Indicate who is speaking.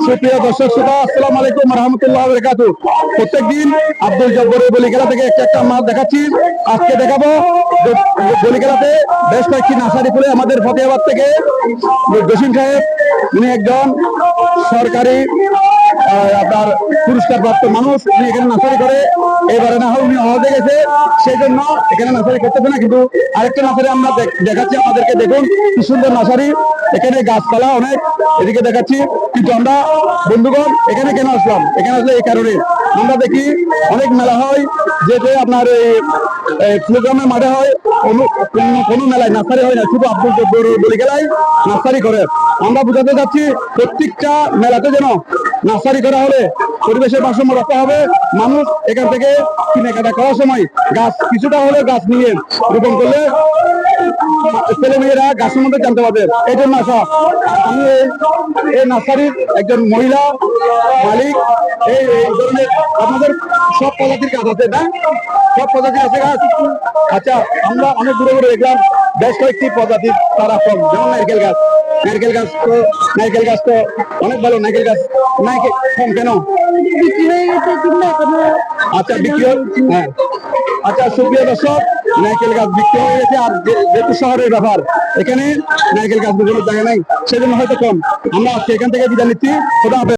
Speaker 1: সুপ্রিয় দর্শক শ্রোতা, আসসালামু আলাইকুম রহমতুল্লাহ বারাকাতুহু। প্রত্যেকদিন আব্দুল জব্বারের বলিখেলা থেকে একটা মাছ দেখাচ্ছি। আজকে দেখাবো বলিখেলাতে বেশ কয়েকটি নার্সারি খুলে আমাদের ফতেহাবাদ থেকে জসিম সাহেব, উনি একজন সরকারি আপনার পুরস্কার প্রাপ্ত মানুষ। উনি এখানে নার্সারি করে, এবারে না হয় উনি হজে গেছে, সেই জন্য এখানে নার্সারি করতেছে না। কিন্তু আরেকটা নার্সারি আমরা দেখাচ্ছি আপনাদেরকে, দেখুন কি সুন্দর নার্সারি। এখানে গাছপালা অনেক, এদিকে দেখাচ্ছি। কিন্তু আমরা বন্ধুগণ এখানে কেন আসলাম? এখানে আসলে এই কারণে, আমরা দেখি অনেক মেলা হয়, যেতে আপনার এই প্রোগ্রামের মাঠে হয়, কোনো মেলায় নার্সারি হয় না, শুধু আব্দুল জব্বার বলিখেলায় নার্সারি করে। আমরা বুঝাতে যাচ্ছি প্রত্যেকটা মেলাতে যেন নার্সারি করা হলে পরিবেশের ভারসাম্য রক্ষা হবে। মানুষ এখান থেকে কেনাকাটা করার সময় গাছ কিছুটা হলে গাছ নিয়ে রোপণ করলে ছেলে মেয়েরা গাছ সম্বন্ধে জানতে পারবে। এই জন্য আসা। আমি এই নার্সারির একজন মহিলা মালিক। এই ধরনের আপনাদের সব প্রজাতির গাছ আছে না? সব প্রজাতির আছে গাছ? আচ্ছা, আমরা অনেক দূরে দূরে দেখলাম বেশ কয়েকটি প্রজাতির তারা কম, যেমন নারকেল গাছ। নারকেল গাছ তো অনেক ভালো। নারকেল গাছ কম কেন? আচ্ছা, বিক্রি হ্যাঁ। আচ্ছা, সুপ্রিয় দর্শক, নারকেল গাছ বিক্রি হয়ে গেছে। আর যেহেতু শহরের ব্যাপার, এখানে নারকেল গাছ বিভিন্ন জায়গা নাই, সেজন্য হয়তো কম। আমরা আজকে এখান থেকে বিদায় নিচ্ছি। খোদা হাফেজ।